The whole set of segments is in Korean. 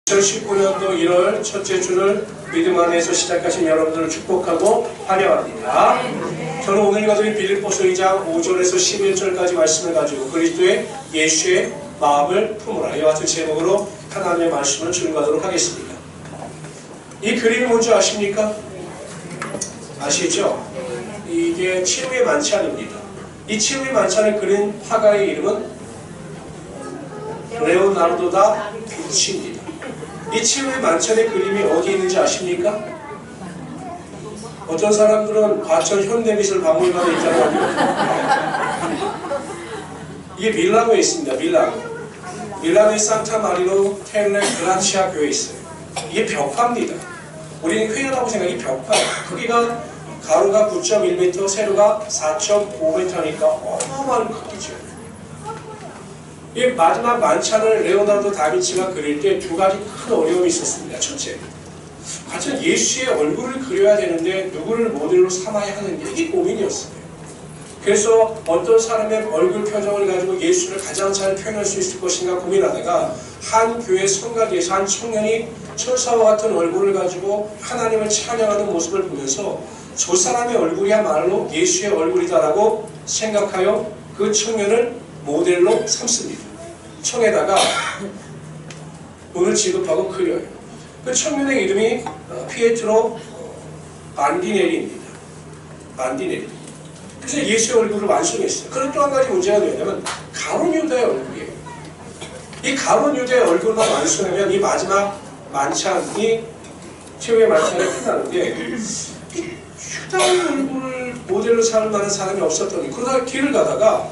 2019년도 1월 첫째 주를 믿음 안에서 시작하신 여러분들을 축복하고 환영합니다. 저는 오늘 읽어드린 빌립보서 2장 5절에서 11절까지 말씀을 가지고 그리스도의 예수의 마음을 품으라, 이와 같은 제목으로 하나님의 말씀을 준비하도록 하겠습니다. 이 그림이 뭔지 아십니까? 아시죠? 이게 치유의 만찬입니다. 이 치유의 만찬을 그린 화가의 이름은 레오나르도 다 빈치입니다. 이 치유의 만찬의 그림이 어디에 있는지 아십니까? 어떤 사람들은 과천 현대미술박물관에 있다고 합니다. 이게 밀라노에 있습니다. 밀라노의 산타 마리노 텔레 그라치아 교회에 있어요. 이게 벽화입니다. 우리는 회화라고 생각이 벽화예요. 크기가 가로가 9.1m, 세로가 4.5m니까 어마어마한 크기죠. 이 마지막 만찬을 레오나르도 다빈치가 그릴 때 두 가지 큰 어려움이 있었습니다. 첫째, 과연 예수의 얼굴을 그려야 되는데 누구를 모델로 삼아야 하는지, 이게 고민이었어요. 그래서 어떤 사람의 얼굴 표정을 가지고 예수를 가장 잘 표현할 수 있을 것인가 고민하다가 한 교회 성가대에서 한 청년이 천사와 같은 얼굴을 가지고 하나님을 찬양하는 모습을 보면서 저 사람의 얼굴이야말로 예수의 얼굴이다라고 생각하여 그 청년을 모델로 삼습니다. 청에다가 돈을 지급하고 그려요. 그 청년의 이름이 피에트로 반디넬리입니다. 반디넬리. 그래서 예수의 얼굴을 완성했어요. 그런데 또 한 가지 문제가 뭐냐면 가룟 유다의 얼굴이에요. 이 가룟 유다의 얼굴만 완성하면 이 마지막 만찬이 최후의 만찬이 끝나는데 유다의 얼굴을 모델로 삼을 만한 사람이 없었더니 그러다가 길을 가다가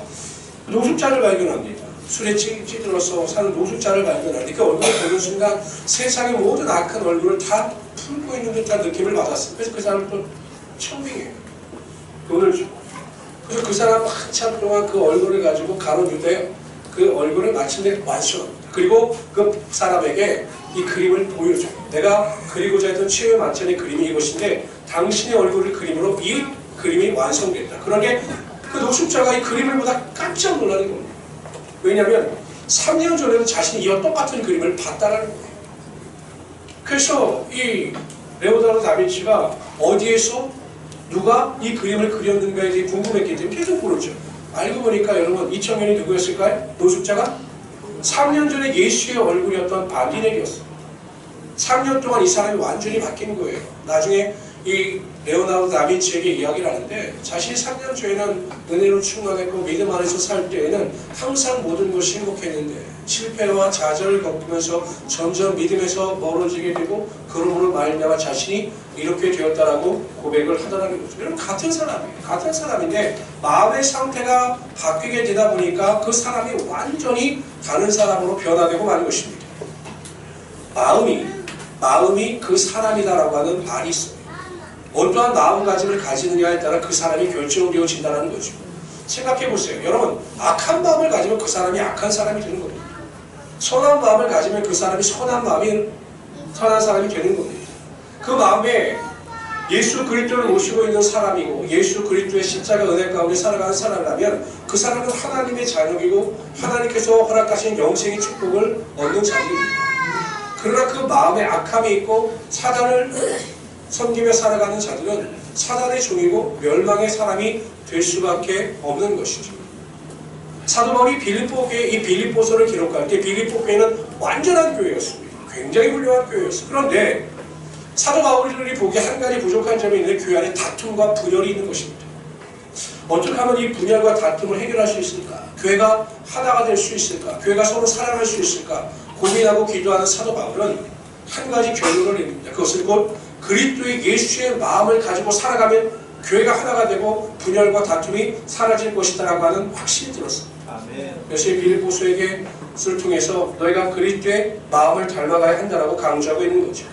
노숙자를 발견합니다. 술에 찌들어서 사는 노숙자를 발견하는데 그 얼굴을 보는 순간 세상의 모든 악한 얼굴을 다 품고 있는 듯한 느낌을 받았어요. 그래서 그 사람을 또 청빙해요. 돈을 주고. 그래서 그 사람 한참 동안 그 얼굴을 가지고 가룟 유다의 그 얼굴을 마침내 완성합니다. 그리고 그 사람에게 이 그림을 보여줘요. 내가 그리고자 했던 치유의 만찬의 그림이 이것인데 당신의 얼굴을 그림으로 이 그림이 완성됐다. 그러게 그 노숙자가 이 그림을 보다 깜짝 놀라는 겁니다. 왜냐하면 3년 전에도 자신이 이와 똑같은 그림을 봤다는 거예요. 그래서 이 레오나르도 다빈치가 어디에서 누가 이 그림을 그렸는가에 대해 궁금했기 때문에 계속 물었죠. 알고 보니까 여러분 이 청년이 누구였을까요? 노숙자가 3년 전에 예수의 얼굴이었던 반디넬이었어요. 3년 동안 이 사람이 완전히 바뀐 거예요. 나중에 이 레오나르도 다빈치에게 이야기를 하는데 자신이 3년 전에는 은혜로 충만했고 믿음 안에서 살 때에는 항상 모든 것이 행복했는데 실패와 좌절을 겪으면서 점점 믿음에서 멀어지게 되고 그러므로 말미암아 자신이 이렇게 되었다라고 고백을 하더라는 거죠. 여러분 같은 사람이에요. 같은 사람인데 마음의 상태가 바뀌게 되다 보니까 그 사람이 완전히 다른 사람으로 변화되고 마는 것입니다. 마음이 그 사람이다라고 하는 말이 있어요. 어떠한 마음가짐을 가지느냐에 따라 그 사람이 결정되어진다는 거죠. 생각해보세요. 여러분, 악한 마음을 가지면 그 사람이 악한 사람이 되는 겁니다. 선한 마음을 가지면 그 사람이 선한 사람이 되는 겁니다. 그 마음에 예수 그리스도를 모시고 있는 사람이고 예수 그리스도의 십자가 은혜 가운데 살아가는 사람이라면 그 사람은 하나님의 자녀이고 하나님께서 허락하신 영생의 축복을 얻는 자입니다. 그러나 그 마음에 악함이 있고 사단을 섬기며 살아가는 자들은 사단의 종이고 멸망의 사람이 될 수밖에 없는 것이죠. 사도 바울이 빌립보 교회 이 빌립보서를 기록할 때 빌립보 교회는 완전한 교회였습니다. 굉장히 훌륭한 교회였어요. 그런데 사도 바울이 보기에 한 가지 부족한 점이 있는데 교회 안에 다툼과 분열이 있는 것입니다. 어떻게 하면 이 분열과 다툼을 해결할 수 있을까? 교회가 하나가 될 수 있을까? 교회가 서로 사랑할 수 있을까? 고민하고 기도하는 사도 바울은 한 가지 결론을 내립니다. 그것은 곧 그리스도의 예수의 마음을 가지고 살아가면 교회가 하나가 되고 분열과 다툼이 사라질 것이다라고 하는 확신이 들었습니다. 그래서 빌립보서에게 를 통해서 너희가 그리스도의 마음을 닮아가야 한다라고 강조하고 있는 거죠.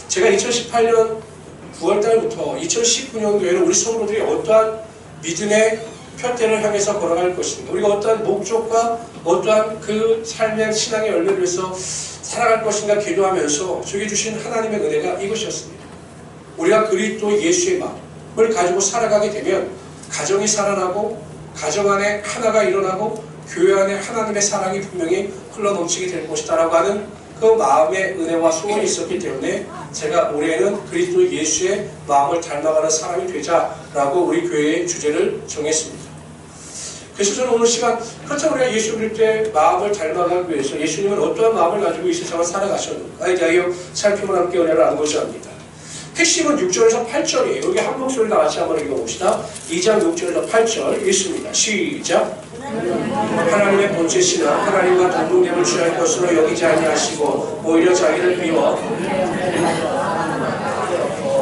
제가 2018년 9월달부터 2019년도에는 우리 성도들이 어떠한 믿음의 표대를 향해서 걸어갈 것인가, 우리가 어떠한 목적과 어떠한 그 삶의 신앙의 열매를 위해서 살아갈 것인가 기도하면서 주게 주신 하나님의 은혜가 이것이었습니다. 우리가 그리스도 예수의 마음을 가지고 살아가게 되면 가정이 살아나고 가정 안에 하나가 일어나고 교회 안에 하나님의 사랑이 분명히 흘러넘치게 될 것이다 라고 하는 그 마음의 은혜와 소원이 있었기 때문에 제가 올해는 그리스도 예수의 마음을 닮아가는 사람이 되자라고 우리 교회의 주제를 정했습니다. 그래서 저는 오늘 시간, 그렇다고 우리가 예수 그리스도의 마음을 닮아가기 위해서 예수님은 어떠한 마음을 가지고 이 세상을 살아가셨는가에 대하여 살피고 함께 은혜를 나누고자 합니다. 핵심은 6절에서 8절이에요. 여기 한 목소리 다 같이 한번 읽어봅시다. 2장 6절에서 8절 읽습니다. 시작. 하나님의 본체시나 하나님과 동등됨을 취할 것으로 여기지 아니하시고 오히려 자기를 비워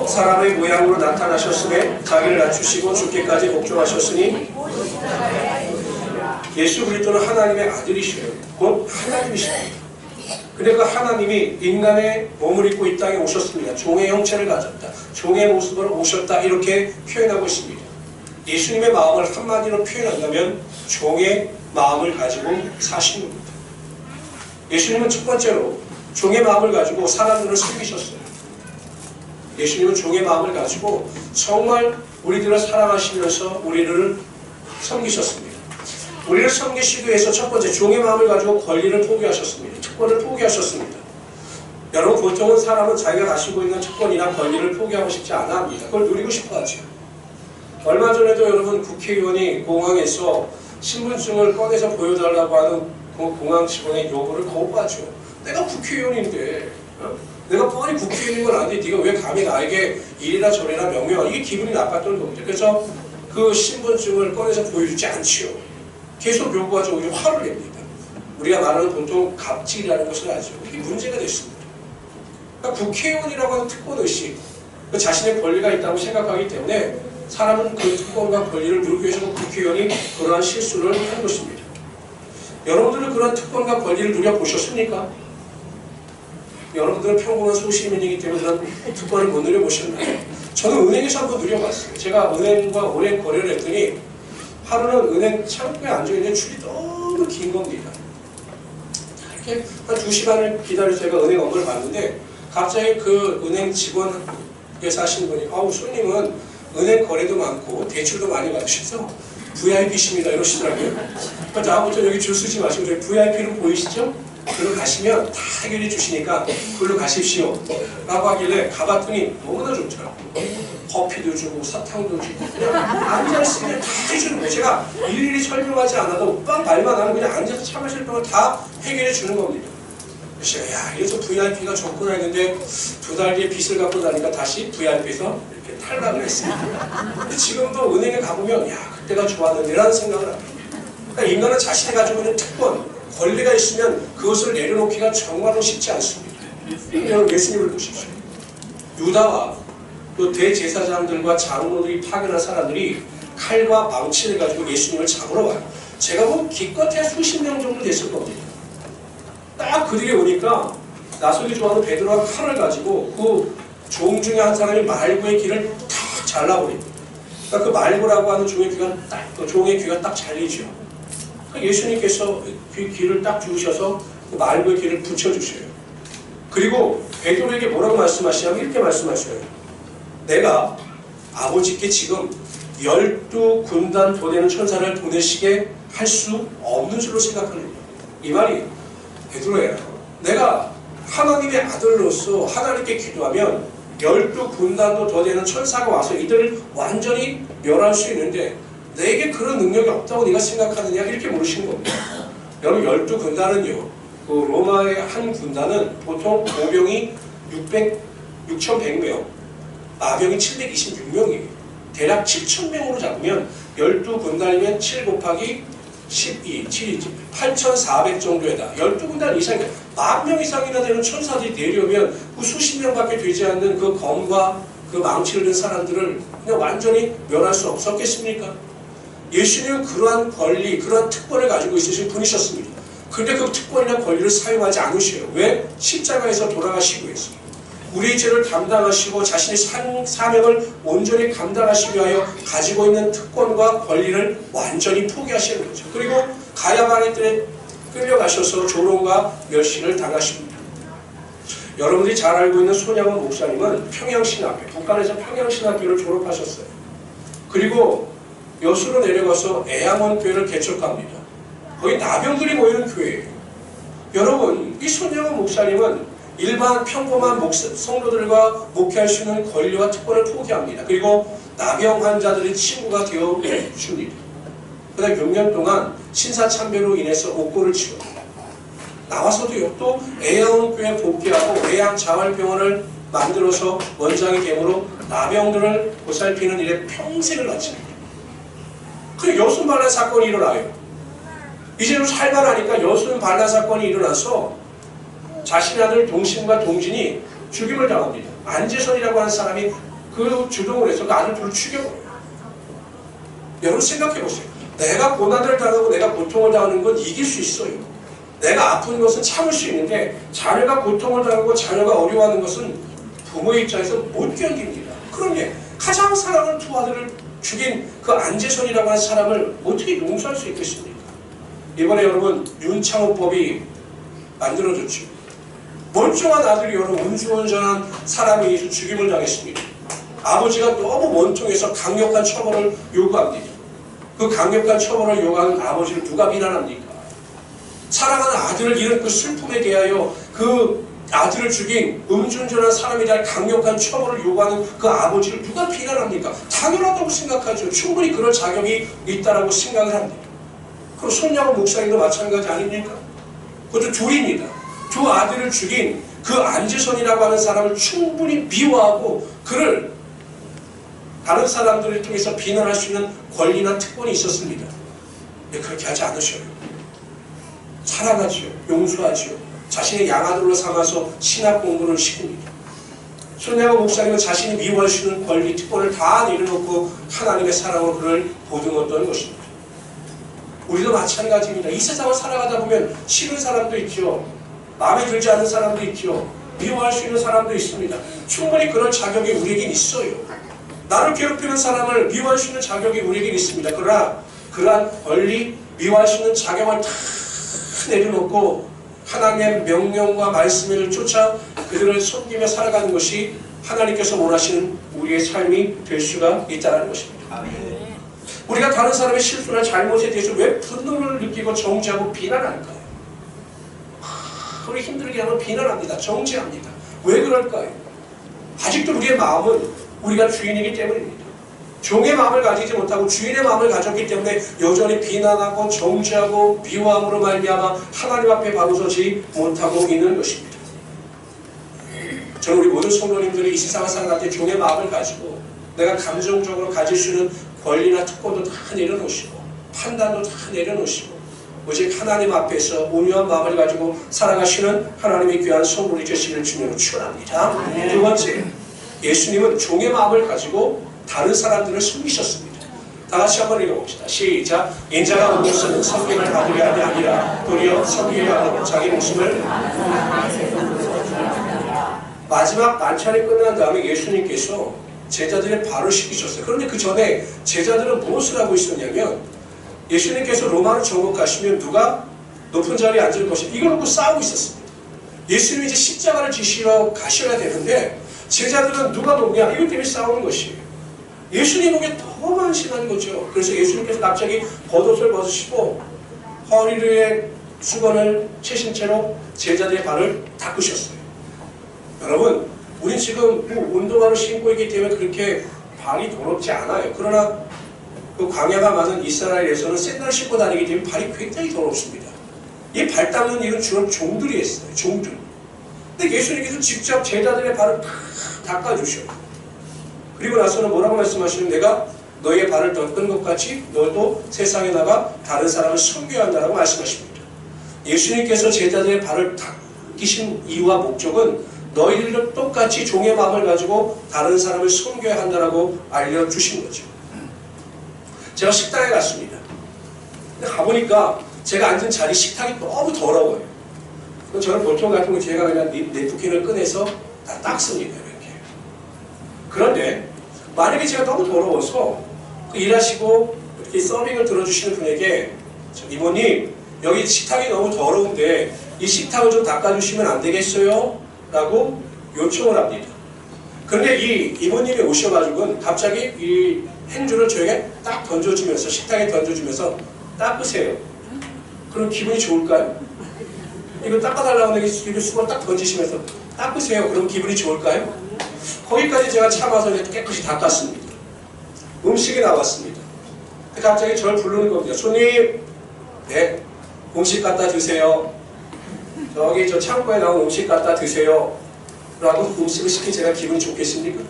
사람의 모양으로 나타나셨음에 자기를 낮추시고 죽기까지 복종하셨으니 예수 그리스도는 하나님의 아들이시요 곧 하나님이십니다. 근데 그 하나님이 인간의 몸을 입고 이 땅에 오셨습니다. 종의 형체를 가졌다. 종의 모습으로 오셨다. 이렇게 표현하고 있습니다. 예수님의 마음을 한마디로 표현한다면 종의 마음을 가지고 사신 겁니다. 예수님은 첫 번째로 종의 마음을 가지고 사람들을 섬기셨어요. 예수님은 종의 마음을 가지고 정말 우리들을 사랑하시면서 우리를 섬기셨습니다. 우리를 섬기시기 위해서 첫 번째 종의 마음을 가지고 권리를 포기하셨습니다. 특권을 포기하셨습니다. 여러분 보통은 사람은 자기가 가지고 있는 특권이나 권리를 포기하고 싶지 않아 합니다. 그걸 누리고 싶어 하죠. 얼마 전에도 여러분 국회의원이 공항에서 신분증을 꺼내서 보여달라고 하는 공항 직원의 요구를 거부하죠. 내가 국회의원인데 내가 뻔히 국회의원인 건 아닌데 네가 왜 감히 나에게 이래라 저래라 명령하냐. 이게 기분이 나빴던 겁니다. 그래서 그 신분증을 꺼내서 보여주지 않지요. 계속 요구하죠. 우리 화를 냅니다. 우리가 말하는 보통 갑질이라는 것을 아죠. 이게 문제가 됐습니다. 그러니까 국회의원이라고 하는 특권의식, 자신의 권리가 있다고 생각하기 때문에 사람은 그 특권과 권리를 누리기 위해서 국회의원이 그러한 실수를 한 것입니다. 여러분들은 그런 특권과 권리를 누려보셨습니까? 여러분들은 평범한 소시민이기 때문에 그런 특권을 못 누려보셨나요? 저는 은행에서 한번 누려봤어요. 제가 은행과 오래 거래를 했더니 하루는 은행 창구에 앉아있는 줄이 너무 긴 겁니다. 이렇게 한 2시간을 기다려서 제가 은행 업무를 봤는데 갑자기 그 은행 직원께서 하시는 분이 아우 손님은 은행 거래도 많고 대출도 많이 받으셔서 VIP십니다 이러시더라고요. 그러니까 다음부터 여기 줄 쓰지 마시고 저희 VIP로 보이시죠? 그걸로 가시면 다 해결해 주시니까 그걸로 가십시오 라고 하길래 가봤더니 너무나 좋더라고요. 커피도 주고 사탕도 주고 그냥 앉아 있으면 다 해주는 거예요. 제가 일일이 설명하지 않아도 딱 말만 하면 그냥 앉아서 차 마실 동안 다 해결해 주는 겁니다. 그래서 야 이래서 VIP가 좋구나 했는데 2달 뒤에 빚을 갖고 나니까 다시 VIP에서 이렇게 탈락을 했습니다. 근데 지금도 은행에 가보면 야 그때가 좋았는데 라는 생각을 합니다. 그러니까 인간은 자신이 가지고 있는 특권, 권리가 있으면 그것을 내려놓기가 정말로 쉽지 않습니다. 여러분 예수님을 보십시오. 유다와 또 대제사장들과 장로들이 파견한 사람들이 칼과 망치를 가지고 예수님을 잡으러 와요. 제가 보면 기껏해야 수십 명 정도 됐을 겁니다. 딱 그들이 오니까 나서기 좋아하는 베드로가 칼을 가지고 그 종 중에 한 사람이 말고의 귀를 탁 잘라버립니다. 그러니까 그 말고라고 하는 종의 귀가 딱 잘리죠. 그러니까 예수님께서 귀를 딱 주셔서 그 말고의 귀를 붙여주셔요. 그리고 베드로에게 뭐라고 말씀하시냐면 이렇게 말씀하셔요. 내가 아버지께 지금 12군단 보내는 천사를 보내시게 할 수 없는 줄로 생각하느냐. 이 말이 베드로야. 내가 하나님의 아들로서 하나님께 기도하면 12군단도 더 되는 천사가 와서 이들을 완전히 멸할 수 있는데 내게 그런 능력이 없다고 네가 생각하느냐 이렇게 물으시는 겁니다. 여러분 12군단은요. 그 로마의 한 군단은 보통 보병이 6,100명, 마병이 726명이에요. 대략 7,000명으로 잡으면 12군단이면 7 곱하기 12, 7이지 8,400 정도에다 12군단 이상, 10,000명 이상이나 되는 천사들이 내려오면 그 수십 명밖에 되지 않는 그 검과 그 망치를 든 사람들을 그냥 완전히 멸할 수 없었겠습니까? 예수님은 그러한 권리, 그러한 특권을 가지고 있으신 분이셨습니다. 그런데 그 특권이나 권리를 사용하지 않으셔요. 왜? 십자가에서 돌아가시기 위해서. 우리의 죄를 담당하시고 자신의 사명을 온전히 감당하시기 위하여 가지고 있는 특권과 권리를 완전히 포기하시는 거죠. 그리고 가야바의 뜰에 끌려가셔서 조롱과 멸시를 당하십니다. 여러분들이 잘 알고 있는 손양원 목사님은 평양신학교, 북한에서 평양신학교를 졸업하셨어요. 그리고 여수로 내려가서 애양원 교회를 개척합니다. 거기 나병들이 모이는 교회예요. 여러분, 이 손영원 목사님은 일반 평범한 성도들과 목회할 수 있는 권리와 특권을 포기합니다. 그리고 나병 환자들의 친구가 되어 줍니다. 그다음 6년 동안 신사참배로 인해서 옥고를 치릅니다. 나와서도요, 또 애양교회 복귀하고 애양자활병원을 만들어서 원장이 됨으로 나병들을 보살피는 일에 평생을 바칩니다. 그리고 여순반란 사건이 일어나요. 이제는 살만하니까 여순반란 사건이 일어나서 자신의 아들 동심과 동진이 죽임을 당합니다. 안재선이라고 하는 사람이 그 주동을 해서 그 아들 둘을 죽여버려요. 여러분 생각해보세요. 내가 고난을 당하고 내가 고통을 당하는 건 이길 수 있어요. 내가 아픈 것은 참을 수 있는데 자녀가 고통을 당하고 자녀가 어려워하는 것은 부모의 입장에서 못 견딥니다. 그러니 가장 사랑하는 두 아들을 죽인 그 안재선이라고 하는 사람을 어떻게 용서할 수 있겠습니까? 이번에 여러분 윤창호법이 만들어졌죠. 멀쩡한 아들이 여러분 운주운전한 사람에 의해서 죽임을 당했습니다. 아버지가 너무 원통해서 강력한 처벌을 요구합니다. 그 강력한 처벌을 요구하는 아버지를 누가 비난합니까? 사랑하는 아들을 잃은 그 슬픔에 대하여 그 아들을 죽인 음주운전한 사람에 대한 강력한 처벌을 요구하는 그 아버지를 누가 비난합니까? 당연하다고 생각하죠. 충분히 그럴 자격이 있다고 생각을 합니다. 그리고 손양호 목사님도 마찬가지 아닙니까? 그것도 둘입니다. 두 아들을 죽인 그 안재선이라고 하는 사람을 충분히 미워하고 그를 다른 사람들을 통해서 비난할 수 있는 권리나 특권이 있었습니다. 그렇게 하지 않으셔요. 사랑하지요. 용서하지요. 자신의 양아들로 삼아서 신학 공부를 시킵니다. 손양호 목사님은 자신이 미워할 수 있는 권리, 특권을 다 내려놓고 하나님의 사랑으로 그를 보듬었던 것입니다. 우리도 마찬가지입니다. 이 세상을 살아가다 보면 싫은 사람도 있죠. 마음에 들지 않는 사람도 있죠. 미워할 수 있는 사람도 있습니다. 충분히 그런 자격이 우리에겐 있어요. 나를 괴롭히는 사람을 미워할 수 있는 자격이 우리에겐 있습니다. 그러나 그러한 권리, 미워할 수 있는 자격을 다 내려놓고 하나님의 명령과 말씀을 쫓아 그들을 섬기며 살아가는 것이 하나님께서 원하시는 우리의 삶이 될 수가 있다는 것입니다. 우리가 다른 사람의 실수나 잘못에 대해서 왜 분노를 느끼고 정죄하고 비난할까요? 우리 힘들게 하면 비난합니다. 정죄합니다. 왜 그럴까요? 아직도 우리의 마음은 우리가 주인이기 때문입니다. 종의 마음을 가지지 못하고 주인의 마음을 가졌기 때문에 여전히 비난하고 정죄하고 미워함으로 말미암아 하나님 앞에 바로 서지 못하고 있는 것입니다. 저는 우리 모든 성도님들이 이 세상을 살아갈 때 종의 마음을 가지고 내가 감정적으로 가질 수 있는 권리나 특권도 다 내려놓으시고 판단도 다 내려놓으시고 오직 하나님 앞에서 온유한 마음을 가지고 살아가시는 하나님의 귀한 성도이 되시기를 주님으로 축원합니다. 두 번째, 예수님은 종의 마음을 가지고 다른 사람들을 섬기셨습니다. 다 같이 한번 읽어봅시다. 시작. 인자가 온 것은 섬김을 받으려 함이 아니라 도리어 섬기려 하고 자기 목숨을 마지막 만찬이 끝난 다음에 예수님께서 제자들의 발을 씻기셨어요. 그런데 그 전에 제자들은 무엇을 하고 있었냐면 예수님께서 로마로 정복하시면 누가 높은 자리에 앉을 것이다. 이걸 놓고 싸우고 있었습니다. 예수님이 이제 십자가를 지시러 가셔야 되는데 제자들은 누가 높냐 이것 때문에 싸우는 것이에요. 예수님 보기에 더 만신한 거죠. 그래서 예수님께서 갑자기 겉옷을 벗으시고 허리에 수건을 채신 채로 제자들의 발을 닦으셨어요. 여러분, 우린 지금 운동화를 신고 있기 때문에 그렇게 발이 더럽지 않아요. 그러나 그 광야가 많은 이스라엘에서는 샌들 신고 다니기 때문에 발이 굉장히 더럽습니다. 이 발 닦는 일은 주로 종들이 했어요. 종들. 근데 예수님께서 직접 제자들의 발을 다 닦아주셔요. 그리고 나서는 뭐라고 말씀하시는 내가 너의 발을 닦은 것 같이 너도 세상에 나가 다른 사람을 섬겨야 한다고 말씀하십니다. 예수님께서 제자들의 발을 닦으신 이유와 목적은 너희들도 똑같이 종의 마음을 가지고 다른 사람을 섬겨야 한다고 알려주신 거죠. 제가 식당에 갔습니다. 근데 가보니까 제가 앉은 자리 식탁이 너무 더러워요. 저는 보통 같은 거 제가 그냥 냅킨을 꺼내서 다 닦습니다. 이렇게. 그런데 만약에 제가 너무 더러워서 그 일하시고 이렇게 서빙을 들어주시는 분에게 이모님 여기 식탁이 너무 더러운데 이 식탁을 좀 닦아주시면 안 되겠어요? 라고 요청을 합니다. 그런데 이 이모님이 오셔가지고 갑자기 이 행주를 저에게 딱 던져주면서 식탁에 던져주면서 닦으세요. 그럼 기분이 좋을까요? 이거 닦아달라고 하는데 이거 수건 딱 던지시면서 닦으세요. 그럼 기분이 좋을까요? 거기까지 제가 참아서 이제 깨끗이 닦았습니다. 음식이 나왔습니다. 갑자기 저를 부르는 겁니다. 손님, 네, 음식 갖다 드세요. 저기 저 창고에 나온 음식 갖다 드세요. 라고 음식을 시킨 제가 기분이 좋겠습니까?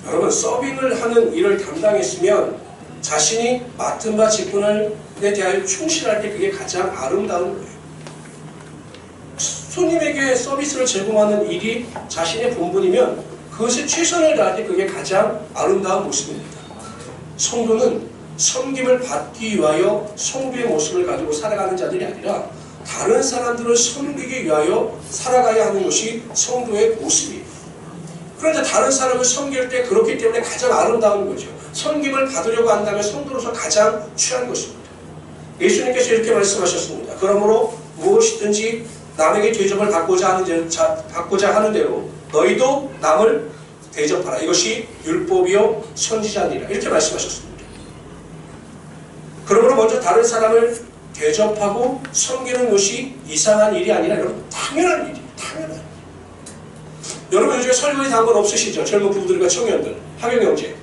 여러분, 서빙을 하는 일을 담당했으면 자신이 맡은 바 직분에 대하여 충실할 때 그게 가장 아름다운 거예요. 손님에게 서비스를 제공하는 일이 자신의 본분이면 그것에 최선을 다할 때 그게 가장 아름다운 모습입니다. 성도는 섬김을 받기 위하여 성도의 모습을 가지고 살아가는 자들이 아니라 다른 사람들을 섬기기 위하여 살아가야 하는 것이 성도의 모습이에요. 그런데 다른 사람을 섬길 때 그렇기 때문에 가장 아름다운 거죠. 섬김을 받으려고 한다면 성도로서 가장 취한 것입니다. 예수님께서 이렇게 말씀하셨습니다. 그러므로 무엇이든지 남에게 대접을 받고자 하는 대로 너희도 남을 대접하라. 이것이 율법이요 선지자니라. 이렇게 말씀하셨습니다. 그러므로 먼저 다른 사람을 대접하고 섬기는 것이 이상한 일이 아니라 여러분 당연한 일이에요. 당연한. 여러분 요즘에 설거지 당번 없으시죠? 젊은 부부들과 청년들. 학용영재.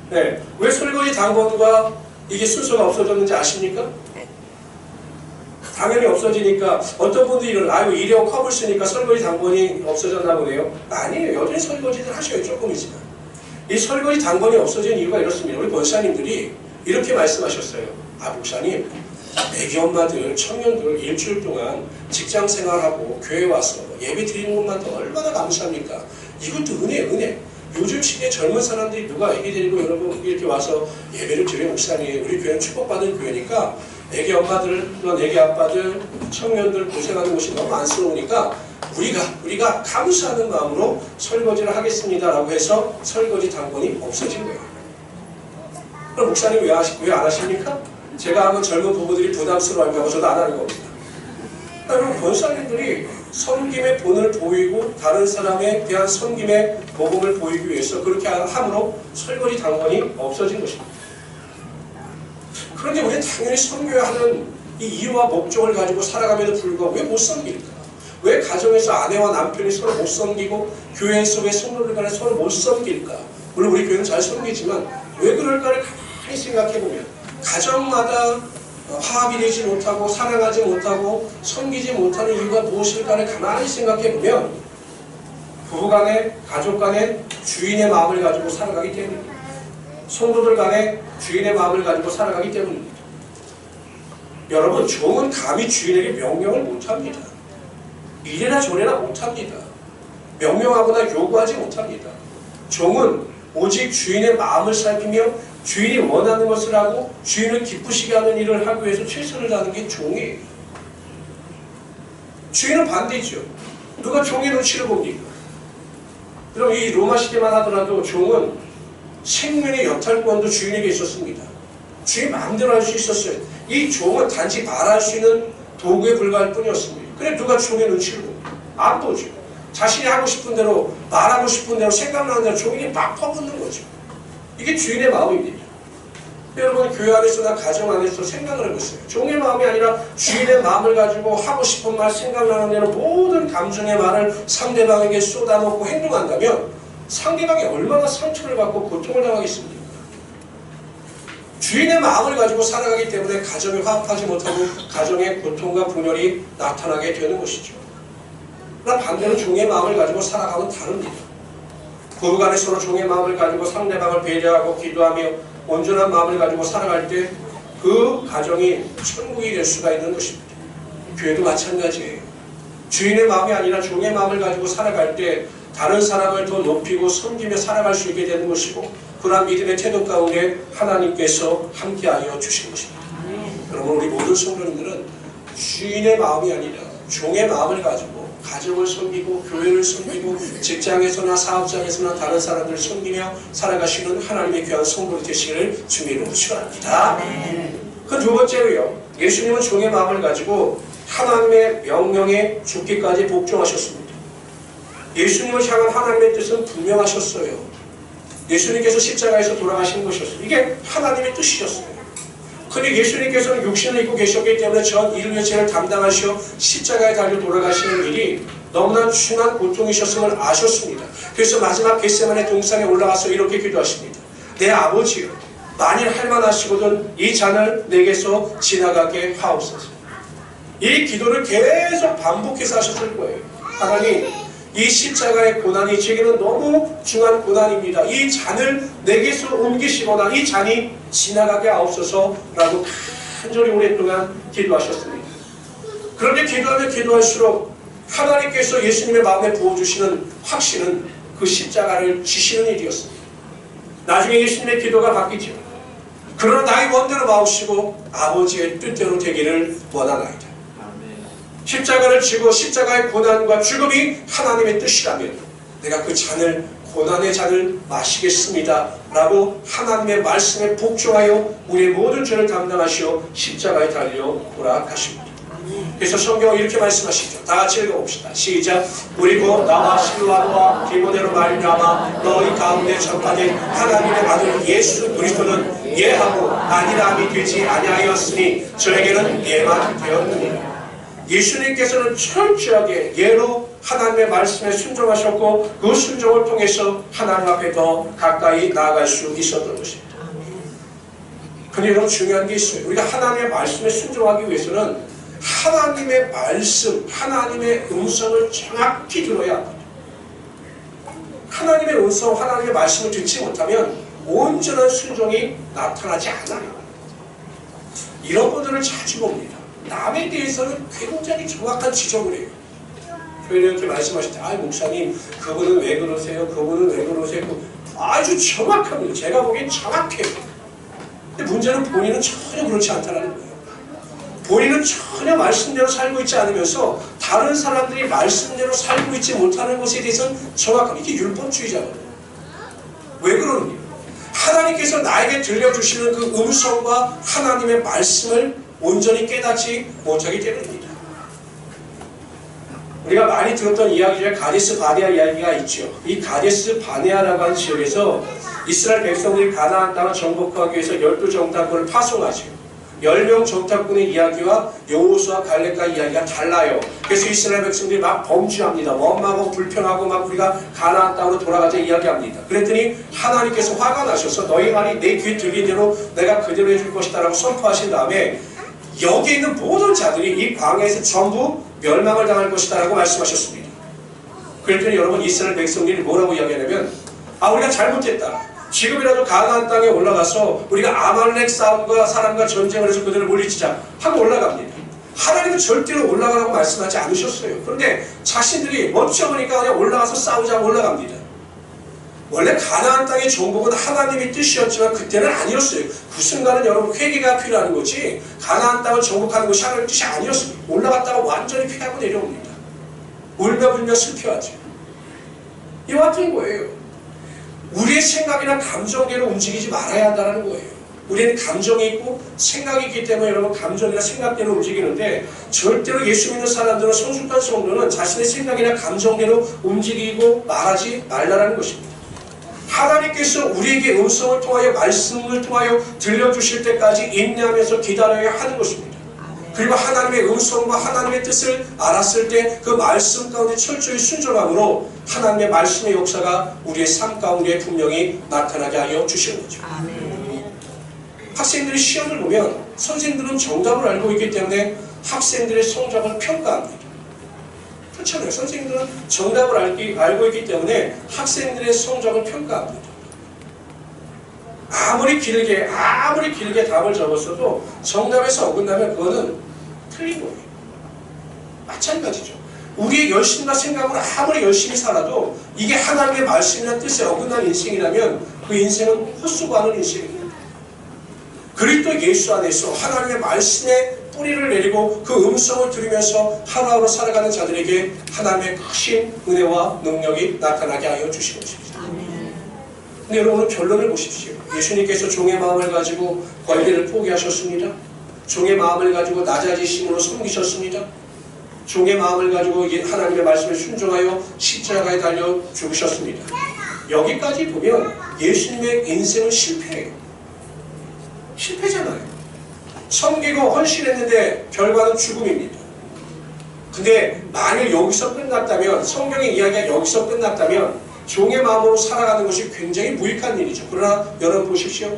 네. 왜 설거지 당번과 이게 순서가 없어졌는지 아십니까? 당연히 없어지니까 어떤 분들이 이런 아이고 일회용 컵을 쓰니까 설거지 당번이 없어졌나 보네요. 아니에요. 여전히 설거지를 하셔요. 조금이지만. 이 설거지 당번이 없어진 이유가 이렇습니다. 우리 권사님들이 이렇게 말씀하셨어요. 아 목사님, 애기 엄마들, 청년들 일주일 동안 직장 생활하고 교회 와서 예배 드리는 것만 얼마나 감사합니까? 이것도 은혜. 요즘 시대에 젊은 사람들이 누가 애기 데리고 여러분 이렇게 와서 예배를 드리는 목사님, 우리 교회는 축복받은 교회니까 애기 엄마들, 애기 아빠들, 청년들 고생하는 것이 너무 안쓰러우니까 우리가 감사하는 마음으로 설거지를 하겠습니다라고 해서 설거지 당번이 없어진 거예요. 그럼 목사님 왜 안 하십니까? 제가 하면 젊은 부부들이 부담스러워할까 봐 저도 안 하는 겁니다. 그럼 권사님들이 섬김의 본을 보이고 다른 사람에 대한 섬김의 복음을 보이기 위해서 그렇게 함으로 설거지 당번이 없어진 것입니다. 그런데 우리는 당연히 섬겨야 하는 이 이유와 목적을 가지고 살아감에도 불구하고 왜 못 섬길까? 왜 가정에서 아내와 남편이 서로 못 섬기고 교회에서 왜 성도들 간에 서로 못 섬길까? 물론 우리 교회는 잘 섬기지만 왜 그럴까를 가만히 생각해보면 가정마다 화합이 되지 못하고 사랑하지 못하고 섬기지 못하는 이유가 무엇일까를 가만히 생각해보면 부부간에 가족간에 주인의 마음을 가지고 살아가기 때문입니다. 성도들 간에 주인의 마음을 가지고 살아가기 때문입니다. 여러분, 종은 감히 주인에게 명령을 못합니다. 이래라 저래라 못합니다. 명령하거나 요구하지 못합니다. 종은 오직 주인의 마음을 살피며 주인이 원하는 것을 하고 주인을 기쁘시게 하는 일을 하기 위해서 최선을 다하는 게 종이에요. 주인은 반대죠. 누가 종의 눈치를 봅니까? 그럼 이 로마 시대만 하더라도 종은 생명의 여탈권도 주인에게 있었습니다. 주인 마음대로 할 수 있었어요. 이 종은 단지 말할 수 있는 도구에 불과할 뿐이었습니다. 그래 누가 종의 눈치를 봅니까? 안 보죠. 자신이 하고 싶은 대로 말하고 싶은 대로 생각나는 대로 종인이 막 퍼붓는 거죠. 이게 주인의 마음입니다. 여러분 교회 안에서나 가정 안에서 생각을 해보세요. 종의 마음이 아니라 주인의 마음을 가지고 하고 싶은 말 생각나는 대로 모든 감정의 말을 상대방에게 쏟아놓고 행동한다면 상대방이 얼마나 상처를 받고 고통을 당하겠습니까? 주인의 마음을 가지고 살아가기 때문에 가정이 화합하지 못하고 가정의 고통과 분열이 나타나게 되는 것이죠. 그러나 반대로 종의 마음을 가지고 살아가면 다릅니다. 부부간에 서로 종의 마음을 가지고 상대방을 배려하고 기도하며 온전한 마음을 가지고 살아갈 때 그 가정이 천국이 될 수가 있는 것입니다. 교회도 마찬가지예요. 주인의 마음이 아니라 종의 마음을 가지고 살아갈 때 다른 사람을 더 높이고 섬기며 살아갈 수 있게 되는 것이고 그러한 믿음의 태도 가운데 하나님께서 함께하여 주신 것입니다. 그러면 우리 모든 성도님들은 주인의 마음이 아니라 종의 마음을 가지고 가정을 섬기고 교회를 섬기고 직장에서나 사업장에서나 다른 사람들을 섬기며 살아가시는 하나님의 귀한 성도들 되시기를 주님으로 축원합니다. 그 두 번째로요. 예수님은 종의 마음을 가지고 하나님의 명령에 죽기까지 복종하셨습니다. 예수님을 향한 하나님의 뜻은 분명하셨어요. 예수님께서 십자가에서 돌아가신 것이었어요. 이게 하나님의 뜻이셨어요. 근데 예수님께서는 육신을 입고 계셨기 때문에 전 인류의 죄를 담당하시어 십자가에 달려 돌아가시는 일이 너무나 중한 고통이셨음을 아셨습니다. 그래서 마지막 겟세마네 동산에 올라가서 이렇게 기도하십니다. 내 아버지여, 만일 할만하시거든 이 잔을 내게서 지나가게 하옵소서. 이 기도를 계속 반복해서 하셨을 거예요. 하나님, 이 십자가의 고난이 제게는 너무 중한 고난입니다. 이 잔을 내게서 옮기시거나 이 잔이 지나가게 하옵소서라고 간절히 오랫동안 기도하셨습니다. 그런데 기도하면 기도할수록 하나님께서 예수님의 마음에 부어주시는 확신은 그 십자가를 지시는 일이었습니다. 나중에 예수님의 기도가 바뀌죠. 그러나 나의 원대로 마옵시고 아버지의 뜻대로 되기를 원하나이다. 십자가를 지고 십자가의 고난과 죽음이 하나님의 뜻이라면 내가 그 잔을, 고난의 잔을 마시겠습니다 라고 하나님의 말씀에 복종하여 우리의 모든 죄를 담당하시어 십자가에 달려 돌아가십니다. 그래서 성경은 이렇게 말씀하시죠. 다 같이 읽어봅시다. 시작. 그리고 나와 실로아와 디모데로 말미암아 너희 가운데 전파된 하나님의 아들 예수 그리스도는 예하고 아니라함이 되지 아니하였으니 저에게는 예만 되었느니라. 예수님께서는 철저하게 예로 하나님의 말씀에 순종하셨고 그 순종을 통해서 하나님 앞에 더 가까이 나아갈 수 있었던 것입니다. 그런데 여러분 중요한 게 있어요. 우리가 하나님의 말씀에 순종하기 위해서는 하나님의 말씀, 하나님의 음성을 정확히 들어야 합니다. 하나님의 음성, 하나님의 말씀을 듣지 못하면 온전한 순종이 나타나지 않아요. 이런 분들을 자주 봅니다. 남에 대해서는 굉장히 정확한 지적을 해요. 교회는 이렇게 말씀하실 때, 목사님, 그분은 왜 그러세요? 그분은 왜 그러세요? 아주 정확합니다. 제가 보기엔 정확해요. 근데 문제는 본인은 전혀 그렇지 않다는 거예요. 본인은 전혀 말씀대로 살고 있지 않으면서 다른 사람들이 말씀대로 살고 있지 못하는 것에 대해서는 정확합니다. 이게 율법주의자거든요. 왜 그러느냐? 하나님께서 나에게 들려주시는 그 음성과 하나님의 말씀을 온전히 깨닫지 못하기 때문입니다. 우리가 많이 들었던 이야기 중에 가데스 바네아 이야기가 있죠. 이 가데스 바네아라고 하는 지역에서 이스라엘 백성들이 가나안 땅을 정복하기 위해서 12정탐꾼을 파송하죠. 10명 정탐꾼의 이야기와 여호수아 갈렙과 이야기가 달라요. 그래서 이스라엘 백성들이 막 범죄합니다. 원망하고 불평하고 막 우리가 가나안 땅으로 돌아가자 이야기합니다. 그랬더니 하나님께서 화가 나셔서 너희 말이 내 귀에 들린 대로 내가 그대로 해줄 것이다 라고 선포하신 다음에 여기 있는 모든 자들이 이 광야에서 전부 멸망을 당할 것이다 라고 말씀하셨습니다. 그랬더니 여러분 이스라엘 백성들이 뭐라고 이야기하냐면 우리가 잘못했다. 지금이라도 가나안 땅에 올라가서 우리가 아말렉 싸움과 사람과 전쟁을 해서 그들을 물리치자 하고 올라갑니다. 하나님은 절대로 올라가라고 말씀하지 않으셨어요. 그런데 자신들이 멈춰보니까 그냥 올라가서 싸우자고 올라갑니다. 원래 가나안 땅의 정복은 하나님의 뜻이었지만 그때는 아니었어요. 그 순간은 여러분 회개가 필요한 거지 가나안 땅을 정복하는 것이 하나님의 뜻이 아니었습니다. 올라갔다가 완전히 피하고 내려옵니다. 울며 불며 슬퍼하죠. 이와 같은 거예요. 우리의 생각이나 감정대로 움직이지 말아야 한다는 거예요. 우리는 감정이 있고 생각이 있기 때문에 여러분 감정이나 생각대로 움직이는데 절대로 예수 믿는 사람들은 성숙한 성도는 자신의 생각이나 감정대로 움직이고 말하지 말라는 것입니다. 하나님께서 우리에게 음성을 통하여 말씀을 통하여 들려주실 때까지 인내하면서 기다려야 하는 것입니다. 그리고 하나님의 음성과 하나님의 뜻을 알았을 때 그 말씀 가운데 철저히 순종함으로 하나님의 말씀의 역사가 우리의 삶 가운데 분명히 나타나게 하여 주시는 거죠. 학생들이 시험을 보면 선생님들은 정답을 알고 있기 때문에 학생들의 성적을 평가합니다. 그렇잖아요. 선생님들은 정답을 알고 있기 때문에 학생들의 성적을 평가합니다. 아무리 길게 답을 적었어도 정답에서 어긋나면 그거는 틀린 거예요. 마찬가지죠. 우리의 열심과 생각으로 아무리 열심히 살아도 이게 하나님의 말씀이나 뜻에 어긋난 인생이라면 그 인생은 헛수고하는 인생입니다. 그리스도 예수 안에서 하나님의 말씀에 뿌리를 내리고 그 음성을 들으면서 하루하루 살아가는 자들에게 하나님의 크신 은혜와 능력이 나타나게 하여 주시는 것입니다. 근데 여러분 결론을 보십시오. 예수님께서 종의 마음을 가지고 권리를 포기하셨습니다. 종의 마음을 가지고 낮아지심으로 섬기셨습니다. 종의 마음을 가지고 하나님의 말씀에 순종하여 십자가에 달려 죽으셨습니다. 여기까지 보면 예수님의 인생은 실패예요. 실패잖아요. 섬기고 헌신했는데 결과는 죽음입니다. 근데 만일 여기서 끝났다면, 성경의 이야기가 여기서 끝났다면 종의 마음으로 살아가는 것이 굉장히 무익한 일이죠. 그러나 여러분 보십시오.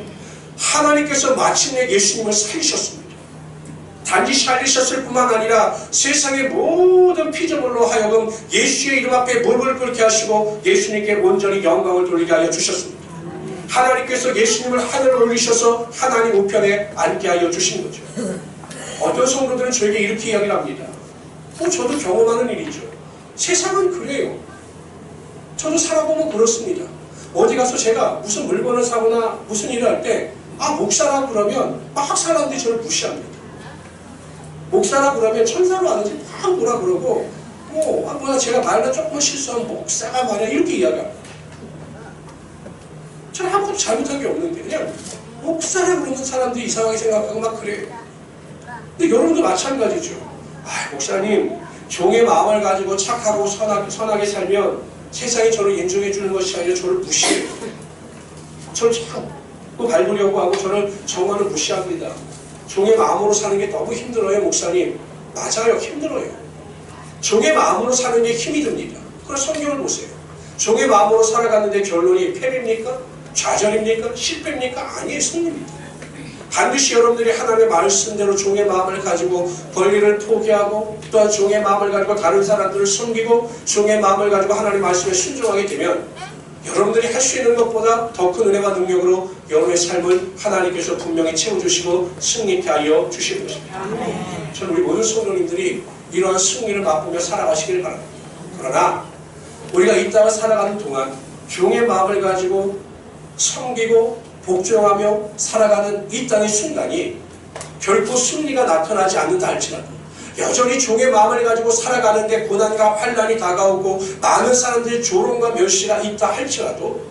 하나님께서 마침내 예수님을 살리셨습니다. 단지 살리셨을 뿐만 아니라 세상의 모든 피조물로 하여금 예수의 이름 앞에 무릎을 꿇게 하시고 예수님께 온전히 영광을 돌리게 하여 주셨습니다. 하나님께서 예수님을 하늘로 올리셔서 하나님 우편에 앉게 하여 주신 거죠. 어떤 성도들은 저에게 이렇게 이야기를 합니다. 저도 경험하는 일이죠. 세상은 그래요. 저도 살아보면 그렇습니다. 어디 가서 제가 무슨 물건을 사거나 무슨 일을 할 때 목사라고 그러면 막 사람들이 저를 무시합니다. 목사라고 그러면 천사로 아는지 막 뭐라 그러고 제가 말을 조금만 실수하면 목사가 말이야 이렇게 이야기합니다. 저는 아무것도 잘못한 게 없는데 그냥 목사라고 그러는 사람들이 이상하게 생각하고 막 그래요. 근데 여러분도 마찬가지죠. 목사님 종의 마음을 가지고 착하고 선하게 살면 세상이 저를 인정해 주는 것이 아니라 저를 무시해요. 저를 자꾸 밟으려고 하고 저를 정화는 무시합니다. 종의 마음으로 사는 게 너무 힘들어요. 목사님 맞아요. 힘들어요. 종의 마음으로 사는 게 힘이 듭니다. 그럼 성경을 보세요. 종의 마음으로 살아갔는데 결론이 패배입니까? 좌절입니까? 실패입니까? 아니에요. 승리입니다. 반드시 여러분들이 하나님의 말씀대로 종의 마음을 가지고 권리를 포기하고 또한 종의 마음을 가지고 다른 사람들을 섬기고 종의 마음을 가지고 하나님의 말씀에 순종하게 되면 여러분들이 할 수 있는 것보다 더 큰 은혜와 능력으로 여러분의 삶을 하나님께서 분명히 채워주시고 승리케 하여 주실 것입니다. 저는 우리 모든 성도님들이 이러한 승리를 맛보며 살아가시길 바랍니다. 그러나 우리가 이 땅을 살아가는 동안 종의 마음을 가지고 섬기고 복종하며 살아가는 이 땅의 순간이 결코 승리가 나타나지 않는다 할지라도 여전히 종의 마음을 가지고 살아가는데 고난과 환난이 다가오고 많은 사람들의 조롱과 멸시가 있다 할지라도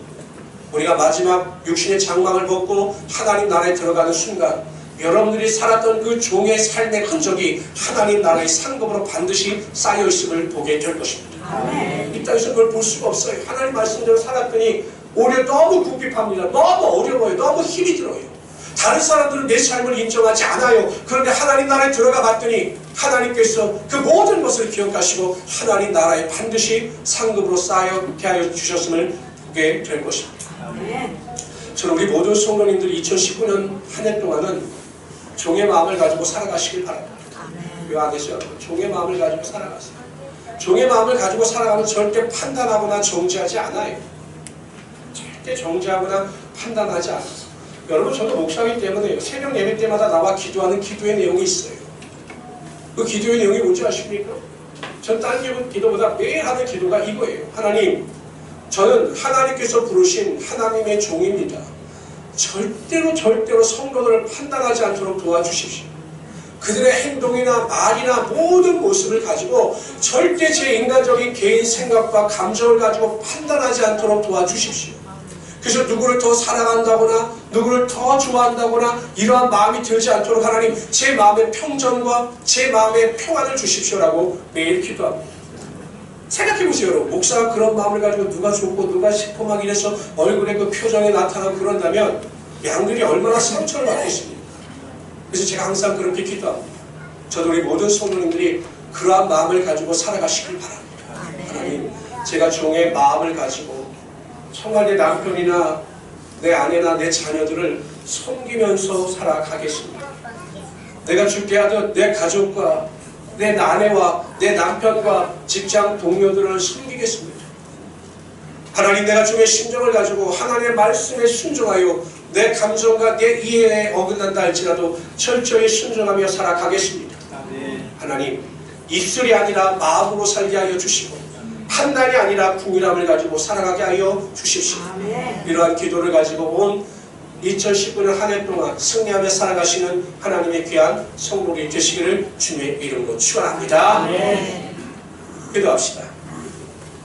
우리가 마지막 육신의 장막을 벗고 하나님 나라에 들어가는 순간 여러분들이 살았던 그 종의 삶의 흔적이 하나님 나라의 상급으로 반드시 쌓여있음을 보게 될 것입니다. 이 땅에서 그걸 볼 수가 없어요. 하나님 말씀대로 살았더니 오히려 너무 궁핍합니다. 너무 어려워요. 너무 힘이 들어요. 다른 사람들은 내 삶을 인정하지 않아요. 그런데 하나님 나라에 들어가 봤더니 하나님께서 그 모든 것을 기억하시고 하나님 나라에 반드시 상급으로 쌓여게 하여 주셨음을 보게 될 것입니다. 저는 우리 모든 성도님들이 2019년 한 해 동안은 종의 마음을 가지고 살아가시길 바랍니다. 요 안에서 여러분 종의 마음을 가지고 살아가세요. 종의 마음을 가지고 살아가면 절대 판단하거나 정죄하지 않아요. 절대 정죄하거나 판단하지 않아요. 여러분 저도 목사이기 때문에 새벽 예배 때마다 나와 기도하는 기도의 내용이 있어요. 그 기도의 내용이 뭔지 아십니까? 전 딴 기도보다 매일 하는 기도가 이거예요. 하나님, 저는 하나님께서 부르신 하나님의 종입니다. 절대로 성도들을 판단하지 않도록 도와주십시오. 그들의 행동이나 말이나 모든 모습을 가지고 절대 제 인간적인 개인 생각과 감정을 가지고 판단하지 않도록 도와주십시오. 그래서 누구를 더 사랑한다거나 누구를 더 좋아한다거나 이러한 마음이 들지 않도록 하나님 제 마음의 평정과 제 마음의 평안을 주십시오라고 매일 기도합니다. 생각해보세요. 여러분. 목사가 그런 마음을 가지고 누가 좋고 누가 싶고 막 이래서 얼굴에 그 표정이 나타나고 그런다면 양들이 얼마나 상처를 받겠습니까? 그래서 제가 항상 그렇게 기도합니다. 저도 우리 모든 성도님들이 그러한 마음을 가지고 살아가시길 바랍니다. 하나님, 제가 종의 마음을 가지고 정말 내 남편이나 내 아내나 내 자녀들을 섬기면서 살아가겠습니다. 내가 죽게 하듯 내 가족과 내 아내와 내 남편과 직장 동료들을 섬기겠습니다. 하나님, 내가 주의 심정을 가지고 하나님의 말씀에 순종하여 내 감정과 내 이해에 어긋난다 할지라도 철저히 순종하며 살아가겠습니다. 하나님, 입술이 아니라 마음으로 살게 하여 주시고 판단이 아니라 궁일함을 가지고 살아가게 하여 주십시오. 이러한 기도를 가지고 온 2019년 한 해 동안 승리하며 살아가시는 하나님의 귀한 성도들이 되시기를 주님의 이름으로 축원합니다. 기도합시다.